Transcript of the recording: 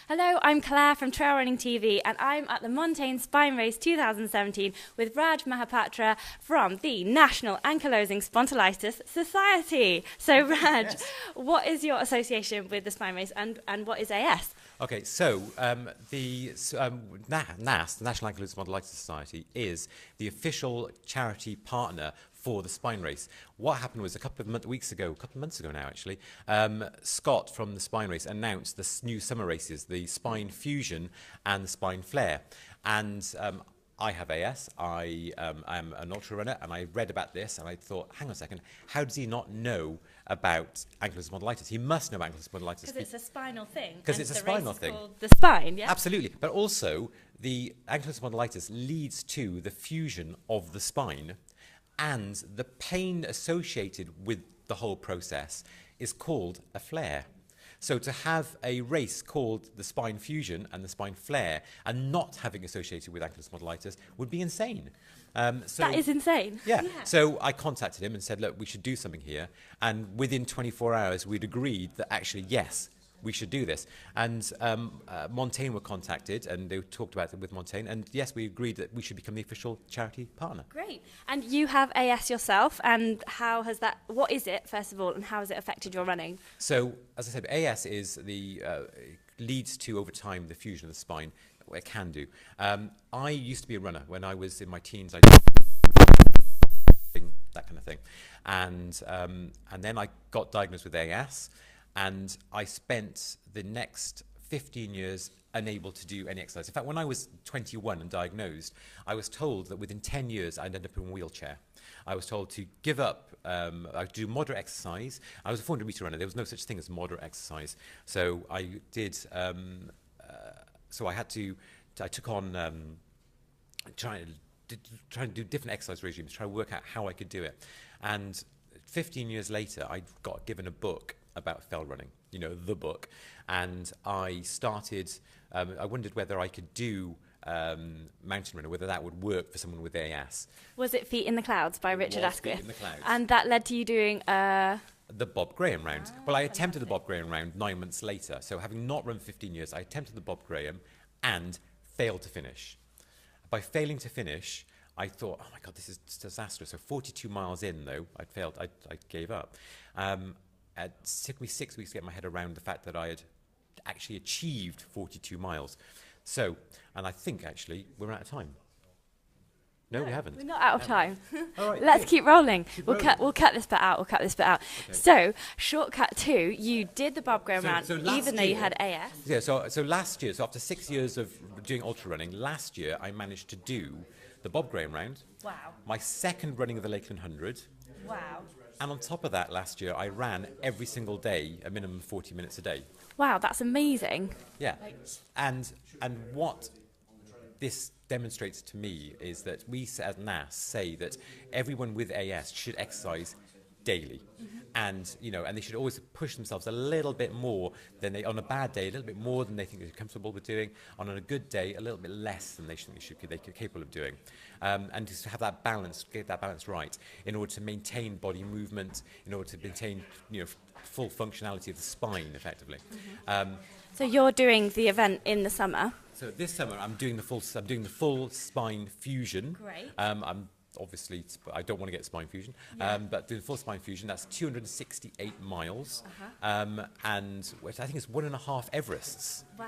Hello, I'm Claire from Trail Running TV and I'm at the Montane Spine Race 2017 with Raj Mahapatra from the National Ankylosing Spondylitis Society. So Raj, Yes. What is your association with the Spine Race and what is AS? Okay, so the NAS, the National Ankylosing Spondylitis Society, is the official charity partner for the Spine Race. What happened was a couple of months ago now actually, Scott from the Spine Race announced the new summer races, the Spine Fusion and the Spine Flare. And I have AS, I am an ultra runner, and I read about this and I thought, hang on a second, how does he not know about ankylosing spondylitis? He must know about ankylosing spondylitis. Because it's a spinal thing. Because it's a spinal thing. Called the spine, yeah? Absolutely. But also, the ankylosing spondylitis leads to the fusion of the spine, and the pain associated with the whole process is called a flare. So to have a race called the Spine Fusion and the Spine Flare and not having associated with ankylosing spondylitis would be insane. That is insane. Yeah. So I contacted him and said, look, we should do something here. And within 24 hours, we'd agreed that actually, yes, we should do this. And Montane were contacted and they talked about it with Montane. And yes, we agreed that we should become the official charity partner. Great. And you have AS yourself, and what is it, first of all, and how has it affected your running? So, as I said, AS is leads to, over time, the fusion of the spine. Well, it can do. I used to be a runner. When I was in my teens, I did that kind of thing. And then I got diagnosed with AS, and I spent the next 15 years unable to do any exercise. In fact, when I was 21 and diagnosed, I was told that within 10 years I'd end up in a wheelchair. I was told to give up, I'd do moderate exercise. I was a 400-meter runner. There was no such thing as moderate exercise. So I did, I took on trying to do different exercise regimes, try to work out how I could do it. And 15 years later, I got given a book about fell running, you know, the book. And I started, I wondered whether I could do mountain running, whether that would work for someone with AS. Was it Feet in the Clouds by Richard Feet Asquith? in the Clouds. And that led to you doing The Bob Graham round. Well, I attempted the Bob Graham round 9 months later. So having not run 15 years, I attempted the Bob Graham and failed to finish. By failing to finish, I thought, oh my God, this is disastrous. So 42 miles in, though, I'd failed. I gave up. It took me 6 weeks to get my head around the fact that I had actually achieved 42 miles. So, and I think, actually, we're out of time. No, we haven't. We're not out of time. All right, Let's good. keep rolling. We'll rolling. cut this bit out. Okay. So, shortcut 2, you did the Bob Graham round, so last even though you year- had AS. Yeah, so last year, so after 6 years of doing ultra running, last year I managed to do the Bob Graham round, Wow. my second running of the Lakeland 100, Wow. and on top of that, last year I ran every single day, a minimum of 40 minutes a day. Wow, that's amazing. Yeah, and what this demonstrates to me is that we as NAS say that everyone with AS should exercise daily. And, you know, and they should always push themselves a little bit more than they, on a bad day, a little bit more than they think they're comfortable with doing. On a good day, a little bit less than they're capable of doing. And to have that balance, get that balance right, in order to maintain body movement, in order to maintain, you know, full functionality of the spine, effectively. So you're doing the event in the summer. So this summer, I'm doing the full spine fusion. Great. Obviously, I don't want to get spine fusion, Yeah. but doing full spine fusion, that's 268 miles, and which I think is 1.5 Everests. Wow.